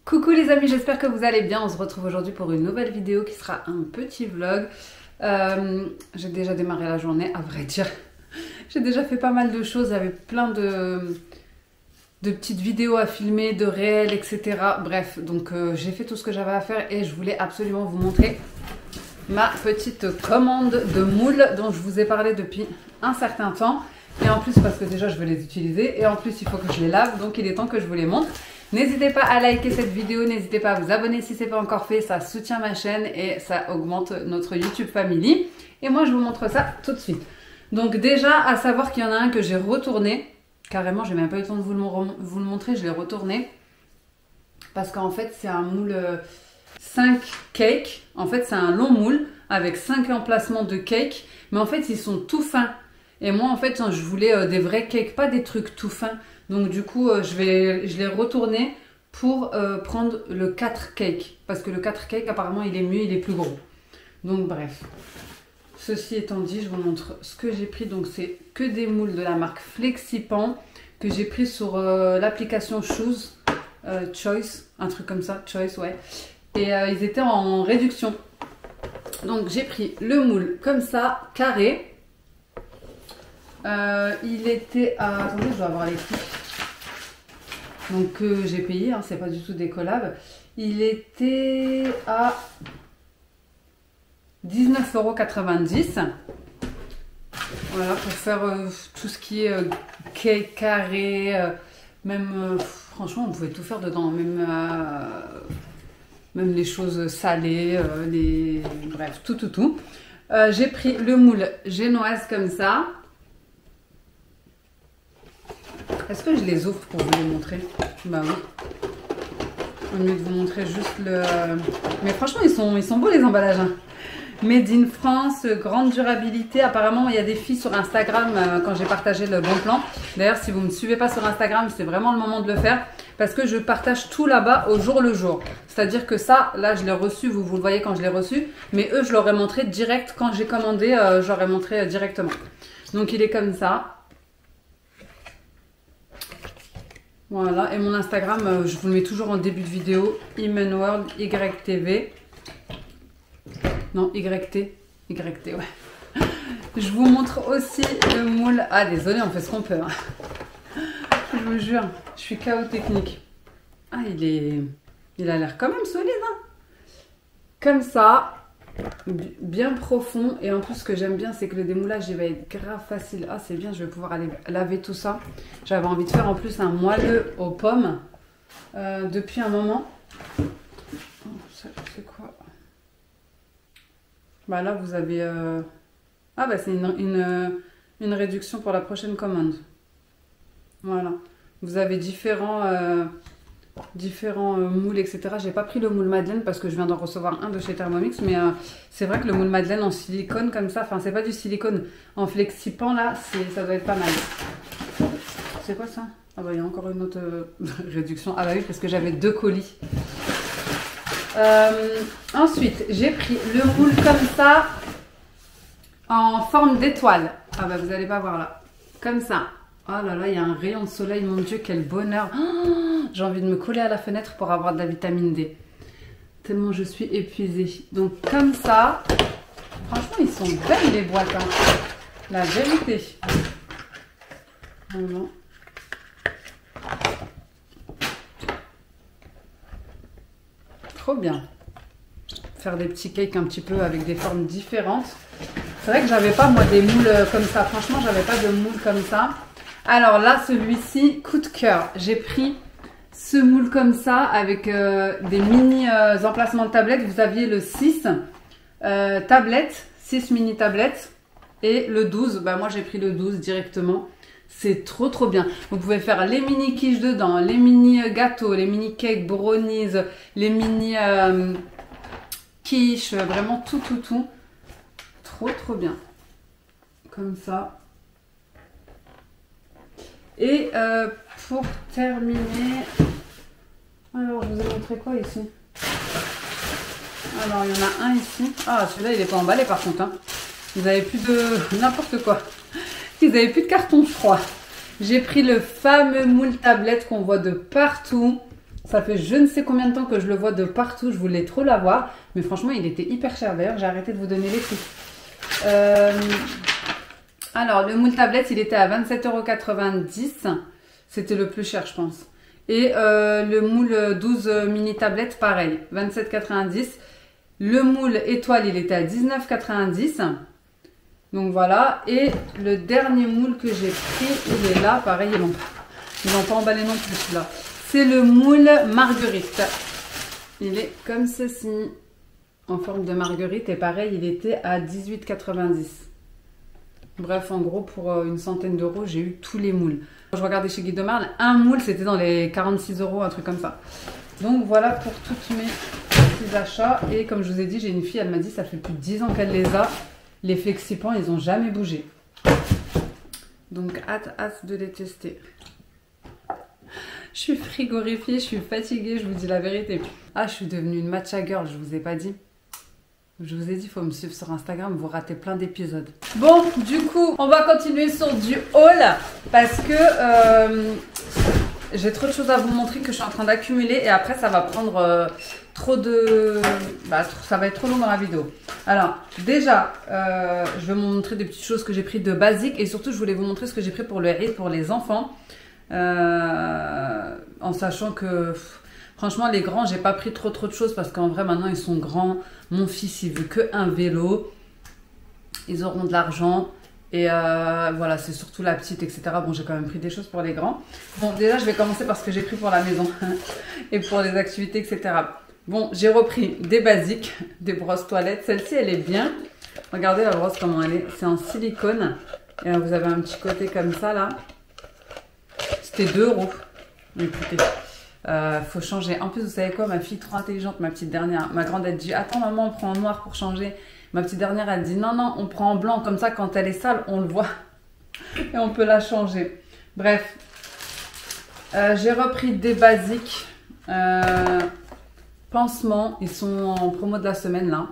Coucou les amis, j'espère que vous allez bien. On se retrouve aujourd'hui pour une nouvelle vidéo qui sera un petit vlog. J'ai déjà démarré la journée, à vrai dire. J'ai déjà fait pas mal de choses, j'avais plein de petites vidéos à filmer, de réels, etc. Bref, donc j'ai fait tout ce que j'avais à faire et je voulais absolument vous montrer ma petite commande de moules dont je vous ai parlé depuis un certain temps. Et en plus, parce que déjà je veux les utiliser et en plus il faut que je les lave, donc il est temps que je vous les montre. N'hésitez pas à liker cette vidéo, n'hésitez pas à vous abonner si ce n'est pas encore fait, ça soutient ma chaîne et ça augmente notre YouTube Family. Et moi je vous montre ça tout de suite. Donc déjà, à savoir qu'il y en a un que j'ai retourné, carrément j'ai même pas eu le temps de vous le montrer, je l'ai retourné. Parce qu'en fait c'est un moule 5 cakes, en fait c'est un long moule avec 5 emplacements de cakes, mais en fait ils sont tout fins. Et moi en fait je voulais des vrais cakes, pas des trucs tout fins. Donc du coup je l'ai retourné pour prendre le 4 cake. Parce que le 4 cake apparemment il est mieux, il est plus gros. Donc bref. Ceci étant dit, je vous montre ce que j'ai pris. Donc c'est que des moules de la marque Flexipan que j'ai pris sur l'application Shoes Choice, un truc comme ça, Choice ouais. Et ils étaient en réduction. Donc j'ai pris le moule comme ça, carré. Il était à... Attendez, je dois avoir les prix. Donc j'ai payé, hein, c'est pas du tout des collabs. Il était à 19,90 €. Voilà, pour faire tout ce qui est cake carré, même... franchement, on pouvait tout faire dedans, même les choses salées, bref, tout. J'ai pris le moule génoise comme ça. Est-ce que je les ouvre pour vous les montrer? Bah oui. Au mieux de vous montrer juste le... Mais franchement, ils sont beaux les emballages. Hein. Made in France, grande durabilité. Apparemment, il y a des filles sur Instagram quand j'ai partagé le bon plan. D'ailleurs, si vous ne me suivez pas sur Instagram, c'est vraiment le moment de le faire. Parce que je partage tout là-bas au jour le jour. C'est-à-dire que ça, là, je l'ai reçu. Vous le voyez quand je l'ai reçu. Mais eux, je leur ai montré direct. Quand j'ai commandé, je leur ai montré directement. Donc, il est comme ça. Voilà, et mon Instagram, je vous le mets toujours en début de vidéo, Imenworld YTV. Non, YT, ouais. Je vous montre aussi le moule. Ah, désolé, on fait ce qu'on peut. Hein. Je vous jure, je suis KO technique. Ah, il a l'air quand même solide. Hein. Comme ça, bien profond. Et en plus, ce que j'aime bien, c'est que le démoulage, il va être grave facile. Ah, c'est bien, je vais pouvoir aller laver tout ça. J'avais envie de faire en plus un moelleux aux pommes depuis un moment. Oh, c'est quoi? Bah là, vous avez... Ah, bah c'est une réduction pour la prochaine commande. Voilà. Vous avez différents moules, etc. J'ai pas pris le moule Madeleine parce que je viens d'en recevoir un de chez Thermomix, mais c'est vrai que le moule Madeleine en silicone comme ça, enfin c'est pas du silicone, en Flexipan là, ça doit être pas mal. C'est quoi ça? Ah bah il y a encore une autre réduction. Ah bah oui, parce que j'avais 2 colis. Ensuite, j'ai pris le moule comme ça, en forme d'étoile. Ah bah vous allez pas voir là. Comme ça. Oh là là, il y a un rayon de soleil, mon Dieu, quel bonheur. Oh, j'ai envie de me coller à la fenêtre pour avoir de la vitamine D. Tellement je suis épuisée. Donc comme ça, franchement, ils sont belles les boîtes. Hein. La vérité. Vraiment. Trop bien. Faire des petits cakes un petit peu avec des formes différentes. C'est vrai que j'avais pas moi des moules comme ça. Franchement, j'avais pas de moules comme ça. Alors là, celui-ci, coup de cœur. J'ai pris ce moule comme ça avec des mini emplacements de tablettes. Vous aviez le 6 tablettes, 6 mini tablettes et le 12. Bah, moi, j'ai pris le 12 directement. C'est trop bien. Vous pouvez faire les mini quiches dedans, les mini gâteaux, les mini cakes, brownies, les mini quiches, vraiment tout. Trop bien. Comme ça. Et pour terminer, alors je vous ai montré quoi ici? Alors il y en a un ici. Ah celui-là il n'est pas emballé par contre. Hein. Vous avez plus de n'importe quoi. Vous avez plus de carton je crois. J'ai pris le fameux moule tablette qu'on voit de partout. Ça fait je ne sais combien de temps que je le vois de partout. Je voulais trop l'avoir. Mais franchement, il était hyper cher. D'ailleurs, j'ai arrêté de vous donner les prix. Alors, le moule tablette, il était à 27,90 €. C'était le plus cher, je pense. Et le moule 12 mini tablette, pareil, 27,90 €. Le moule étoile, il était à 19,90 €. Donc voilà. Et le dernier moule que j'ai pris, il est là. Pareil, ils l'ont pas emballé non plus, celui-là. C'est le moule marguerite. Il est comme ceci, en forme de marguerite. Et pareil, il était à 18,90 €. Bref, en gros, pour une centaine d'euros, j'ai eu tous les moules. Quand je regardais chez Guy de Marle, un moule, c'était dans les 46 €, un truc comme ça. Donc voilà pour tous mes petits achats. Et comme je vous ai dit, j'ai une fille, elle m'a dit, ça fait plus de 10 ans qu'elle les a. Les flexipans, ils n'ont jamais bougé. Donc, hâte de les tester. Je suis frigorifiée, je suis fatiguée, je vous dis la vérité. Ah, je suis devenue une matcha girl, je vous ai pas dit. Je vous ai dit, il faut me suivre sur Instagram, vous ratez plein d'épisodes. Bon, du coup, on va continuer sur du haul parce que j'ai trop de choses à vous montrer que je suis en train d'accumuler et après, ça va prendre trop de... ça va être trop long dans la vidéo. Alors, déjà, je vais vous montrer des petites choses que j'ai pris de basique et surtout, je voulais vous montrer ce que j'ai pris pour le Eid pour les enfants. En sachant que... Franchement, les grands, j'ai pas pris trop de choses parce qu'en vrai, maintenant, ils sont grands. Mon fils, il veut qu'un vélo. Ils auront de l'argent. Et voilà, c'est surtout la petite, etc. Bon, j'ai quand même pris des choses pour les grands. Bon, déjà, je vais commencer par ce que j'ai pris pour la maison et pour les activités, etc. Bon, j'ai repris des basiques, des brosses toilettes. Celle-ci, elle est bien. Regardez la brosse, comment elle est. C'est en silicone. Et vous avez un petit côté comme ça, là. C'était 2 €. Écoutez. Faut changer. En plus, vous savez quoi, ma fille trop intelligente, ma petite dernière, ma grande, elle dit attends maman, on prend en noir pour changer. Ma petite dernière, elle dit non, on prend en blanc, comme ça quand elle est sale, on le voit et on peut la changer. Bref, j'ai repris des basiques pansements, ils sont en promo de la semaine là.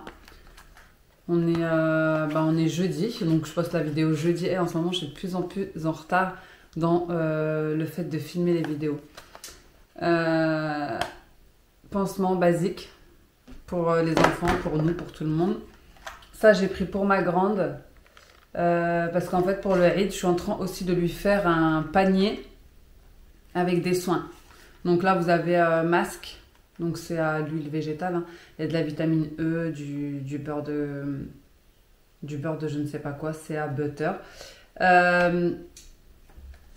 On est jeudi, donc je poste la vidéo jeudi et en ce moment je suis de plus en plus en retard dans le fait de filmer les vidéos. Pansement basique pour les enfants, pour nous, pour tout le monde. Ça j'ai pris pour ma grande parce qu'en fait pour le Eid je suis en train aussi de lui faire un panier avec des soins. Donc là vous avez masque, donc c'est à l'huile végétale, hein. Il y a de la vitamine E, du beurre de je ne sais pas quoi, c'est à butter.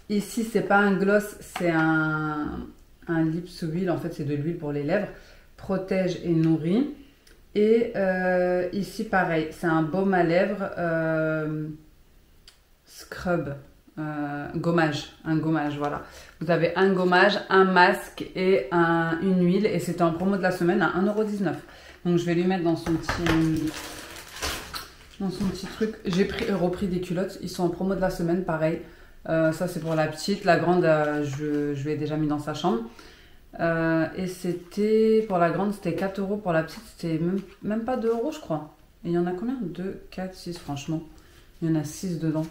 Ici c'est pas un gloss, c'est un lips huile, en fait c'est de l'huile pour les lèvres, protège et nourrit. Et ici pareil, c'est un baume à lèvres, scrub, gommage, un gommage, voilà. Vous avez un gommage, un masque et une huile et c'était en promo de la semaine à 1,19 €. Donc je vais lui mettre dans son petit truc. J'ai repris des culottes, ils sont en promo de la semaine, pareil. Ça c'est pour la petite, la grande je lui ai déjà mis dans sa chambre. Et c'était pour la grande c'était 4 €, pour la petite c'était même pas 2 € je crois. Et il y en a combien? 2, 4, 6 franchement. Il y en a 6 dedans.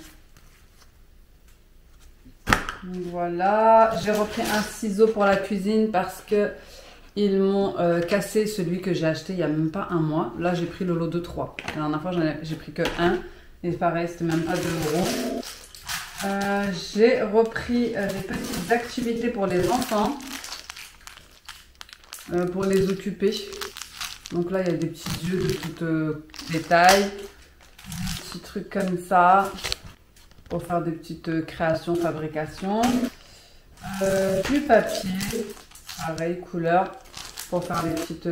Donc voilà, j'ai repris un ciseau pour la cuisine parce que ils m'ont cassé celui que j'ai acheté il n'y a même pas un mois. Là j'ai pris le lot de 3. La dernière fois j'ai pris que 1 et pareil c'était même pas 2 €. J'ai repris des petites activités pour les enfants, pour les occuper. Donc là, il y a des petits jeux de toutes les tailles, des petits trucs comme ça, pour faire des petites créations, fabrications. Du papier, pareil, couleur, pour faire des petites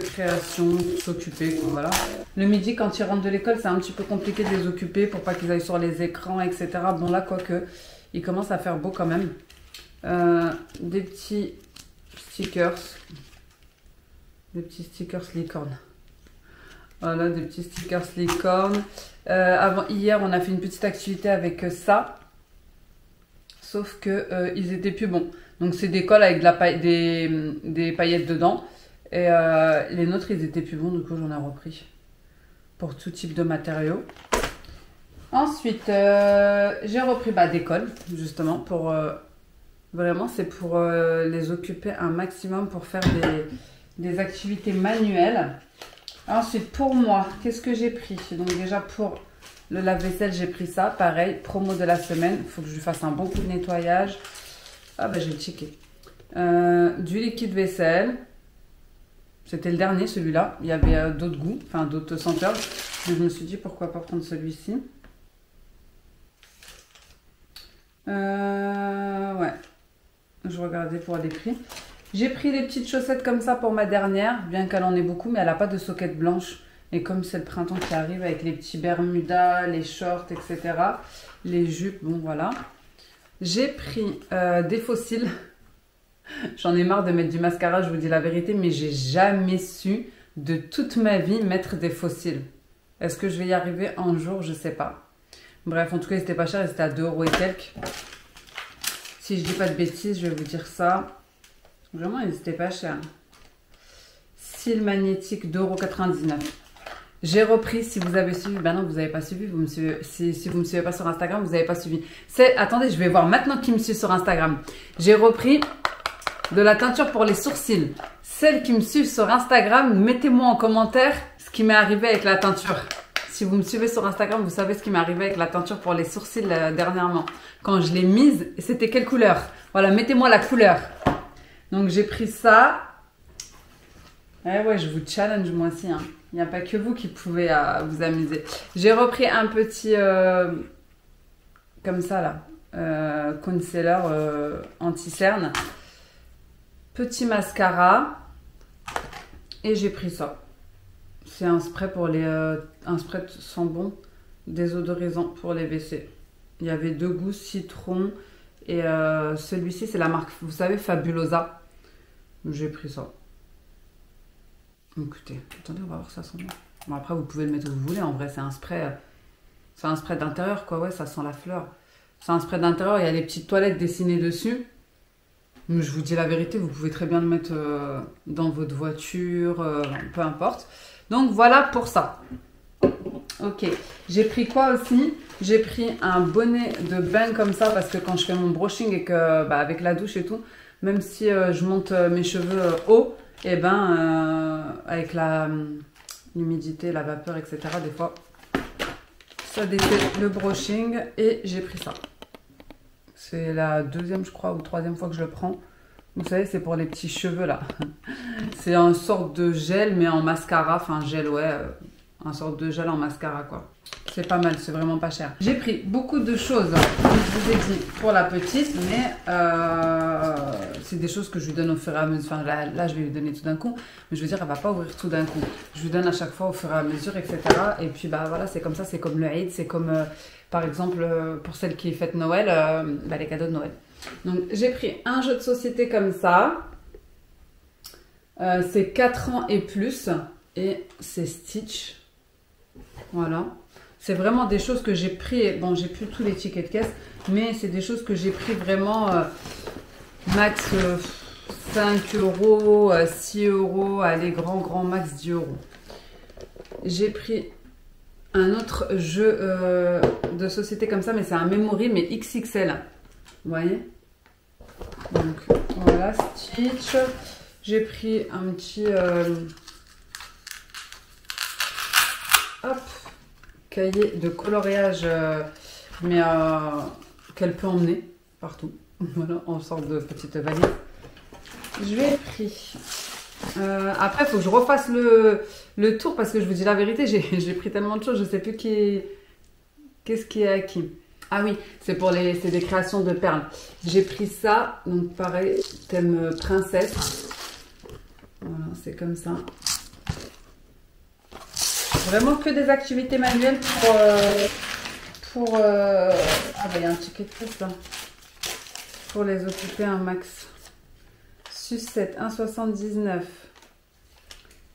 créations, s'occuper, voilà. Le midi, quand ils rentrent de l'école, c'est un petit peu compliqué de les occuper pour pas qu'ils aillent sur les écrans, etc. Bon là, quoique, il commence à faire beau quand même. Des petits stickers. Des petits stickers licorne. Voilà, des petits stickers licorne. Hier, on a fait une petite activité avec ça. Sauf que ils étaient plus bons. Donc c'est des cols avec des paillettes dedans. Et les nôtres, ils étaient plus bons, du coup j'en ai repris pour tout type de matériaux. Ensuite, j'ai repris des cols, justement, pour Vraiment, c'est pour les occuper un maximum, pour faire des activités manuelles. Ensuite, pour moi, qu'est-ce que j'ai pris? Donc déjà, pour le lave-vaisselle, j'ai pris ça. Pareil, promo de la semaine. Il faut que je lui fasse un bon coup de nettoyage. Ah bah, j'ai le checké. Du liquide vaisselle. C'était le dernier, celui-là. Il y avait d'autres goûts, enfin d'autres senteurs. Mais je me suis dit, pourquoi pas prendre celui-ci. Ouais. Je regardais pour les prix. J'ai pris des petites chaussettes comme ça pour ma dernière, bien qu'elle en ait beaucoup, mais elle n'a pas de soquette blanche. Et comme c'est le printemps qui arrive avec les petits bermudas, les shorts, etc. Les jupes, bon voilà. J'ai pris des faux cils. J'en ai marre de mettre du mascara, je vous dis la vérité, mais j'ai jamais su de toute ma vie mettre des faux cils. Est-ce que je vais y arriver un jour? Je sais pas. Bref, en tout cas, c'était pas cher, c'était à 2 € et quelques. Si je dis pas de bêtises, je vais vous dire ça. Vraiment, ils étaient pas chers. Cils magnétiques, 2,99 €. J'ai repris, si vous avez suivi, ben non, vous n'avez pas suivi, vous me suivez, si vous ne me suivez pas sur Instagram, vous n'avez pas suivi. Attendez, je vais voir maintenant qui me suit sur Instagram. J'ai repris de la teinture pour les sourcils. Celles qui me suivent sur Instagram, mettez-moi en commentaire ce qui m'est arrivé avec la teinture. Si vous me suivez sur Instagram, vous savez ce qui m'est arrivé avec la teinture pour les sourcils dernièrement. Quand je l'ai mise, c'était quelle couleur? Voilà, mettez-moi la couleur. Donc j'ai pris ça. Ouais, je vous challenge moi aussi. Hein. Il n'y a pas que vous qui pouvez vous amuser. J'ai repris un petit, comme ça là, concealer anti-cerne. Petit mascara. Et j'ai pris ça. C'est un spray pour un spray de sambon désodorisant pour les WC. Il y avait 2 goûts, citron et celui-ci c'est la marque, vous savez, Fabulosa. J'ai pris ça. Écoutez, attendez, on va voir ça sent bon. Bon après vous pouvez le mettre où vous voulez, en vrai c'est un spray d'intérieur quoi, ouais ça sent la fleur. C'est un spray d'intérieur, il y a les petites toilettes dessinées dessus. Mais je vous dis la vérité, vous pouvez très bien le mettre dans votre voiture, peu importe. Donc voilà pour ça. Ok, j'ai pris quoi aussi? J'ai pris un bonnet de bain comme ça parce que quand je fais mon brushing et que avec la douche et tout, même si je monte mes cheveux haut, et avec l'humidité, la vapeur, etc. des fois, ça défait le brushing et j'ai pris ça. C'est la 2e, je crois, ou 3e fois que je le prends. Vous savez, c'est pour les petits cheveux là. C'est une sorte de gel, mais en mascara. Enfin, gel, ouais. Une sorte de gel en mascara, quoi. C'est pas mal, c'est vraiment pas cher. J'ai pris beaucoup de choses, comme je vous ai dit, pour la petite, mais c'est des choses que je lui donne au fur et à mesure. Enfin, là, je vais lui donner tout d'un coup, mais je veux dire, elle va pas ouvrir tout d'un coup. Je lui donne à chaque fois au fur et à mesure, etc. Et puis, voilà, c'est comme ça, c'est comme le Eid, c'est comme, par exemple, pour celle qui fête Noël, les cadeaux de Noël. Donc, j'ai pris un jeu de société comme ça. C'est 4 ans et plus, et c'est Stitch. Voilà. C'est vraiment des choses que j'ai pris. Bon, j'ai plus tous les tickets de caisse, mais c'est des choses que j'ai pris vraiment max 5 €, 6 €, allez, grand max 10 €. J'ai pris un autre jeu de société comme ça, mais c'est un memory, mais XXL. Vous voyez? Donc voilà, Stitch. J'ai pris un petit cahier de coloriage, mais qu'elle peut emmener partout. Voilà, en sorte de petite valise. Je l'ai pris. Après, il faut que je refasse le tour parce que je vous dis la vérité, j'ai pris tellement de choses, je ne sais plus qu'est-ce qui est à qui. Ah oui, c'est des créations de perles. J'ai pris ça, donc pareil, thème princesse. Voilà, c'est comme ça. Vraiment que des activités manuelles Ah bah il y a un ticket de caisse là. Pour les occuper un max. Sucette 1,79.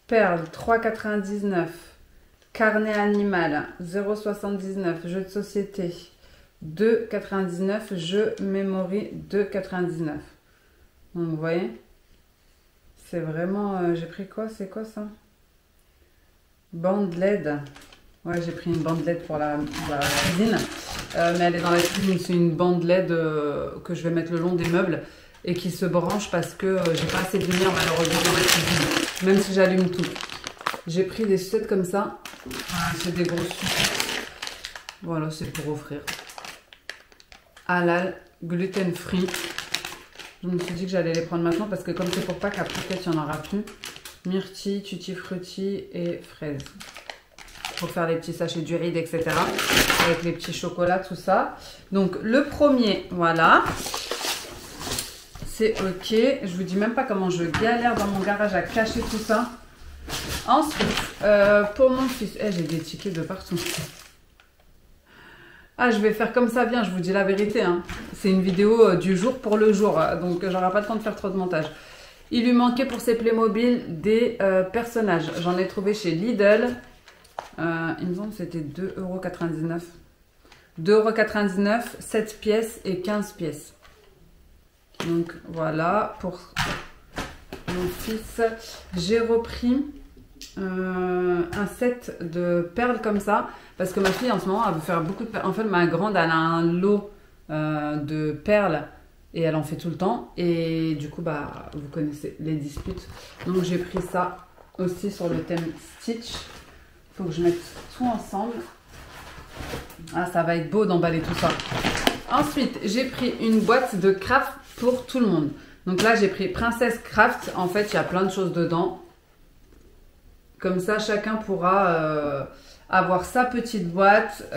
Perles 3,99. Carnet animal 0,79. Jeu de société 2,99. Jeu memory 2,99. Donc vous voyez, c'est vraiment... j'ai pris quoi? C'est quoi ça? Bande LED. Ouais, j'ai pris une bande LED pour la cuisine. mais elle est dans la cuisine. C'est une bande LED que je vais mettre le long des meubles et qui se branche parce que j'ai pas assez de lumière malheureusement dans la cuisine, même si j'allume tout. J'ai pris des sucettes comme ça. Voilà, c'est des grosses sucettes. Voilà, c'est pour offrir. Halal, gluten free. Je me suis dit que j'allais les prendre maintenant parce que comme c'est pour Pâques, après peut-être il n'y en aura plus. Myrtille, tutti frutti et fraises. Pour faire les petits sachets du riz, etc. Avec les petits chocolats, tout ça. Donc le premier, voilà. C'est ok. Je vous dis même pas comment je galère dans mon garage à cacher tout ça. Ensuite, pour mon fils, j'ai des tickets de partout. Ah, je vais faire comme ça vient, je vous dis la vérité. Hein. C'est une vidéo du jour pour le jour, donc j'aurai pas le temps de faire trop de montage. Il lui manquait pour ses Playmobil des personnages. J'en ai trouvé chez Lidl. Il me semble que c'était 2,99 €. 2,99 €, 7 pièces et 15 pièces. Donc voilà, pour mon fils, j'ai repris un set de perles comme ça parce que ma fille en ce moment elle veut faire beaucoup de perles. En fait ma grande elle a un lot de perles et elle en fait tout le temps et du coup bah vous connaissez les disputes, donc j'ai pris ça aussi sur le thème Stitch. Faut que je mette tout ensemble. Ah, ça va être beau d'emballer tout ça. Ensuite j'ai pris une boîte de craft pour tout le monde. Donc là j'ai pris Princesse Craft. En fait il y a plein de choses dedans. Comme ça, chacun pourra avoir sa petite boîte,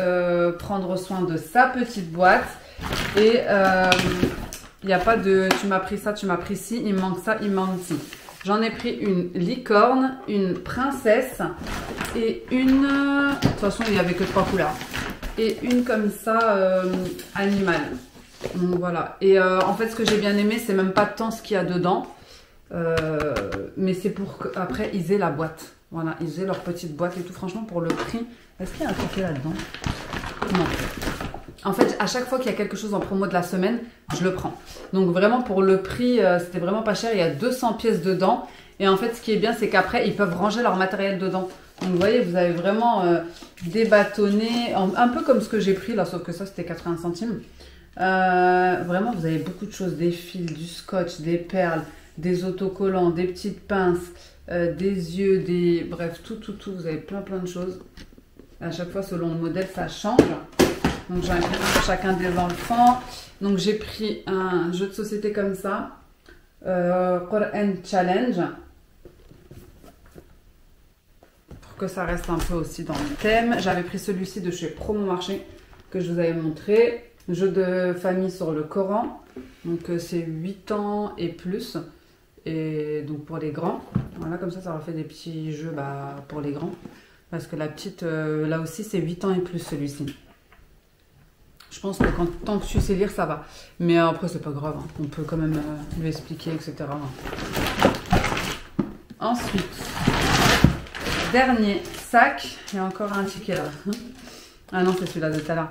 prendre soin de sa petite boîte. Et il n'y a pas de tu m'as pris ça, tu m'as pris ci, il me manque ça, il me manque ci. J'en ai pris une licorne, une princesse et une... De toute façon, il n'y avait que 3 couleurs. Et une comme ça, animale. Donc voilà. Et en fait, ce que j'ai bien aimé, c'est même pas tant ce qu'il y a dedans. Mais c'est pour qu'après, ils aient la boîte. Voilà, ils aient leur petite boîte et tout. Franchement, pour le prix, est-ce qu'il y a un ticket là-dedans? Non. En fait, à chaque fois qu'il y a quelque chose en promo de la semaine, je le prends. Donc vraiment, pour le prix, c'était vraiment pas cher. Il y a 200 pièces dedans. Et en fait, ce qui est bien, c'est qu'après, ils peuvent ranger leur matériel dedans. Donc vous voyez, vous avez vraiment des bâtonnets, un peu comme ce que j'ai pris là, sauf que ça, c'était 80 centimes. Vraiment, vous avez beaucoup de choses. Des fils, du scotch, des perles, des autocollants, des petites pinces. Des yeux, des... Bref, tout. Vous avez plein de choses. À chaque fois, selon le modèle, ça change. Donc, j'ai un pour chacun des enfants. Donc, j'ai pris un jeu de société comme ça. Quran Challenge. Pour que ça reste un peu aussi dans le thème. J'avais pris celui-ci de chez Promo Marché que je vous avais montré. Jeu de famille sur le Coran. Donc, c'est 8 ans et plus. Et donc pour les grands, voilà, comme ça leur fait des petits jeux pour les grands. Parce que la petite, là aussi, c'est 8 ans et plus celui-ci. Je pense que tant que tu sais lire, ça va. Mais après, c'est pas grave, hein. On peut quand même lui expliquer, etc. Ensuite, dernier sac. Il y a encore un ticket là. Ah non, c'est celui-là de tout à l'heure.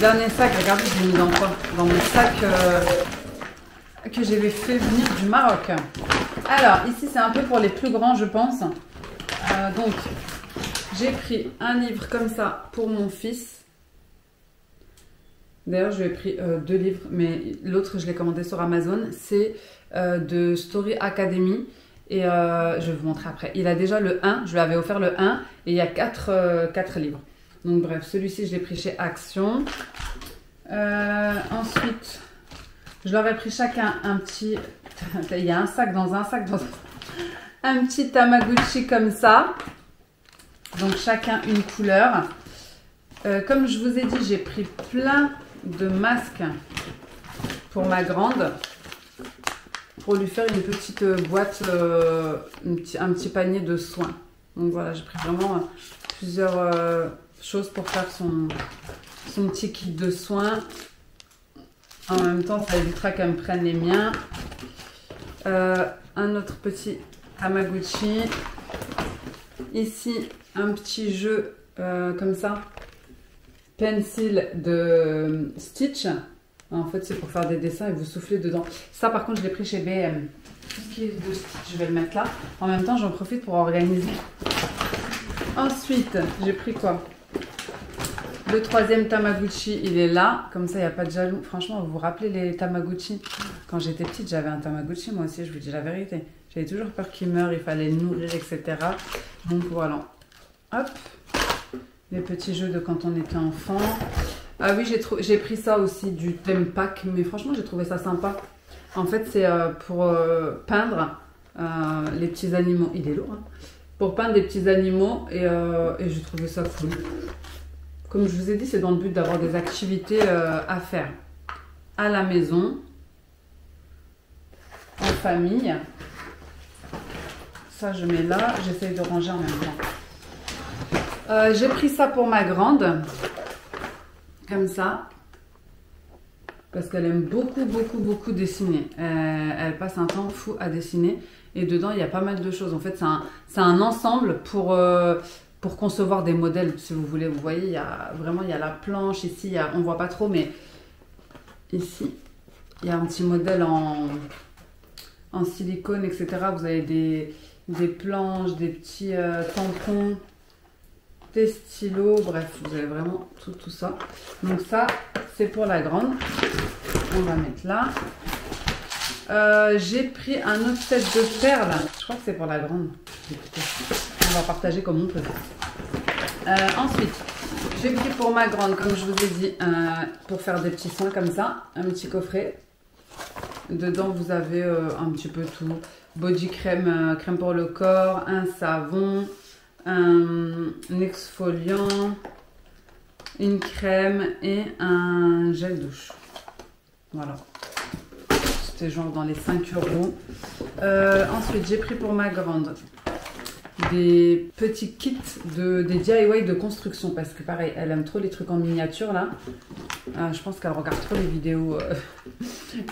Dernier sac, regardez, je l'ai mis dans quoi? Dans mon sac... que j'avais fait venir du Maroc. Alors, ici, c'est un peu pour les plus grands, je pense. Donc, j'ai pris un livre comme ça pour mon fils. D'ailleurs, je lui ai pris 2 livres, mais l'autre, je l'ai commandé sur Amazon. C'est de Story Academy. Et je vais vous montrer après. Il a déjà le 1, je lui avais offert le 1. Et il y a 4 livres. Donc, bref, celui-ci, je l'ai pris chez Action. Ensuite... Je leur ai pris chacun un petit... Il y a un sac dans un sac. Un petit Tamagotchi comme ça. Donc chacun une couleur. Comme je vous ai dit, j'ai pris plein de masques pour ma grande. Pour lui faire une petite boîte, un petit panier de soins. Donc voilà, j'ai pris vraiment plusieurs choses pour faire son petit kit de soins. En même temps, ça évitera qu'elle me prenne les miens. Un autre petit Tamagotchi. Ici, un petit jeu comme ça. Pencil de Stitch. En fait, c'est pour faire des dessins et vous soufflez dedans. Ça, par contre, je l'ai pris chez BM. Tout ce qui est de Stitch, je vais le mettre là. En même temps, j'en profite pour organiser. Ensuite, j'ai pris quoi? Le troisième Tamagotchi, il est là. Comme ça, il n'y a pas de jaloux. Franchement, vous vous rappelez les Tamagotchi? Quand j'étais petite, j'avais un Tamagotchi, moi aussi, je vous dis la vérité. J'avais toujours peur qu'il meure, il fallait le nourrir, etc. Donc voilà. Hop. Les petits jeux de quand on était enfant. Ah oui, j'ai pris ça aussi, du thème pack. Mais franchement, j'ai trouvé ça sympa. En fait, c'est pour peindre les petits animaux. Il est lourd, hein? Pour peindre des petits animaux. Et j'ai trouvé ça cool. Comme je vous ai dit, c'est dans le but d'avoir des activités à faire à la maison, en famille. Ça, je mets là. J'essaye de ranger en même temps. J'ai pris ça pour ma grande. Comme ça. Parce qu'elle aime beaucoup dessiner. Elle passe un temps fou à dessiner. Et dedans, il y a pas mal de choses. En fait, c'est un ensemble pour concevoir des modèles, si vous voulez. Vous voyez, il y a la planche. Ici, on ne voit pas trop, mais ici, il y a un petit modèle en silicone, etc. Vous avez des planches, des petits tampons, des stylos. Bref, vous avez vraiment tout ça. Donc ça, c'est pour la grande. On va mettre là. J'ai pris un autre set de perles. Je crois que c'est pour la grande. On va partager comme on peut. Ensuite, j'ai pris pour ma grande, comme je vous ai dit, pour faire des petits soins comme ça, un petit coffret. Dedans, vous avez un petit peu tout. Body crème, crème pour le corps, un savon, un exfoliant, une crème et un gel douche. Voilà. C'était genre dans les 5 €. Ensuite, j'ai pris pour ma grande des petits kits, des DIY de construction. Parce que pareil, elle aime trop les trucs en miniature là. Je pense qu'elle regarde trop les vidéos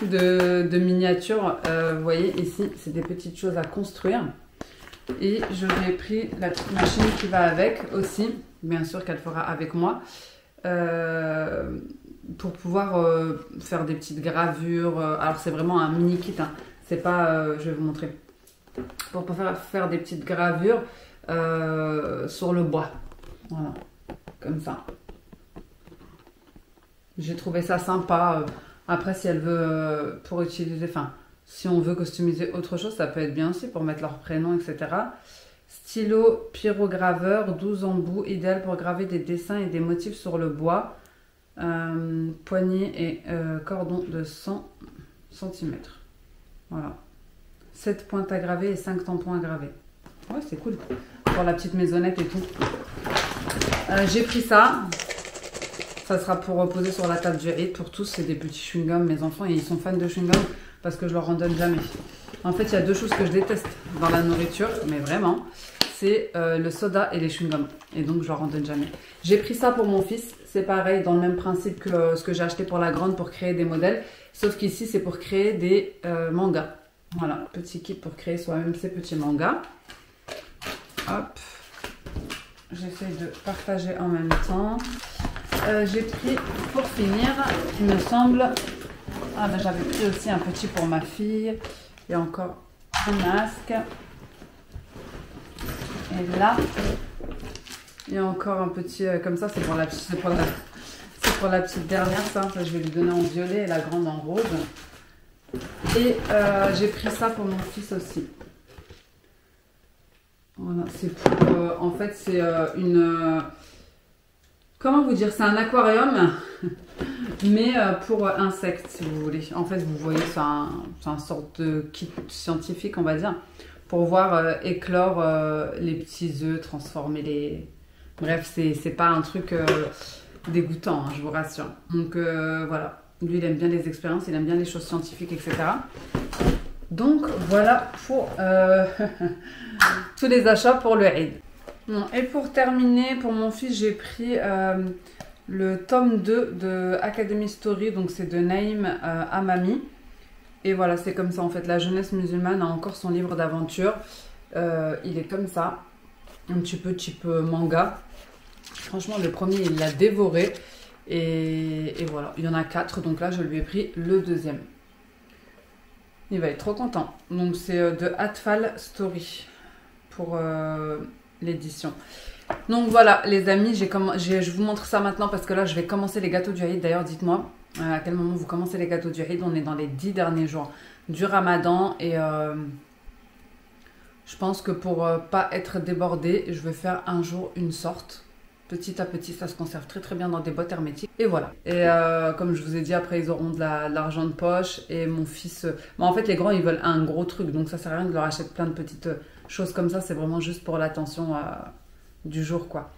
de miniature. Vous voyez ici, c'est des petites choses à construire. Et je lui ai pris la petite machine qui va avec aussi. Bien sûr qu'elle fera avec moi. Pour pouvoir faire des petites gravures. Alors c'est vraiment un mini kit, hein. C'est pas, je vais vous montrer. Pour pouvoir faire des petites gravures sur le bois. Voilà, comme ça. J'ai trouvé ça sympa. Après, si elle veut pour utiliser, enfin, si on veut customiser autre chose, ça peut être bien aussi pour mettre leur prénom, etc. Stylo pyrograveur, 12 embouts, idéal pour graver des dessins et des motifs sur le bois. Poignée et cordon de 100 cm. Voilà. 7 pointes à graver et 5 tampons à graver. Ouais, c'est cool. Pour la petite maisonnette et tout. J'ai pris ça. Ça sera pour poser sur la table du riz. Pour tous, c'est des petits chewing-gums. Mes enfants, ils sont fans de chewing-gum parce que je leur en donne jamais. En fait, il y a deux choses que je déteste dans la nourriture, mais vraiment, c'est le soda et les chewing-gums. Et donc, je leur en donne jamais. J'ai pris ça pour mon fils. C'est pareil, dans le même principe que ce que j'ai acheté pour la grande pour créer des modèles. Sauf qu'ici, c'est pour créer des mangas. Voilà, petit kit pour créer soi-même ces petits mangas. Hop. J'essaie de partager en même temps. J'ai pris, pour finir, il me semble... Ah ben j'avais pris aussi un petit pour ma fille. Et encore un masque. Et là, il y a encore un petit... comme ça, c'est pour la petite dernière, ça. Je vais lui donner en violet et la grande en rose. Et j'ai pris ça pour mon fils aussi. Voilà, c'est pour... en fait, c'est une... comment vous dire? C'est un aquarium, mais pour insectes, si vous voulez. En fait, vous voyez, c'est un sorte de kit scientifique, on va dire, pour voir éclore les petits œufs, transformer les... Bref, c'est pas un truc dégoûtant, hein, je vous rassure. Donc voilà. Lui, il aime bien les expériences, il aime bien les choses scientifiques, etc. Donc, voilà pour tous les achats pour le Eid. Bon, et pour terminer, pour mon fils, j'ai pris le tome 2 de Academy Story. Donc, c'est de Naïm Amami. Et voilà, c'est comme ça, en fait. La jeunesse musulmane a encore son livre d'aventure. Il est comme ça. Un petit peu type manga. Franchement, le premier, il l'a dévoré. Et voilà, il y en a 4, donc là je lui ai pris le deuxième. Il va être trop content. Donc c'est de Atfal Story pour l'édition. Donc voilà les amis, je vous montre ça maintenant parce que là je vais commencer les gâteaux du Eid. D'ailleurs dites-moi à quel moment vous commencez les gâteaux du Eid. On est dans les 10 derniers jours du Ramadan et je pense que pour pas être débordé, je vais faire un jour une sorte. Petit à petit, ça se conserve très très bien dans des boîtes hermétiques. Et voilà. Et comme je vous ai dit, après ils auront de l'argent de poche. Et mon fils... Bon, en fait, les grands, ils veulent un gros truc. Donc ça sert à rien de leur acheter plein de petites choses comme ça. C'est vraiment juste pour l'attention du jour, quoi.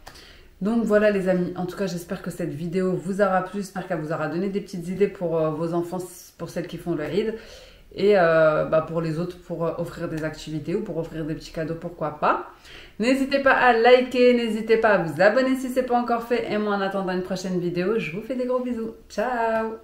Donc voilà les amis. En tout cas, j'espère que cette vidéo vous aura plu. J'espère qu'elle vous aura donné des petites idées pour vos enfants, pour celles qui font le Eid. Et pour les autres, pour offrir des activités ou pour offrir des petits cadeaux, pourquoi pas. N'hésitez pas à liker, n'hésitez pas à vous abonner si ce n'est pas encore fait. Et moi, en attendant une prochaine vidéo, je vous fais des gros bisous. Ciao!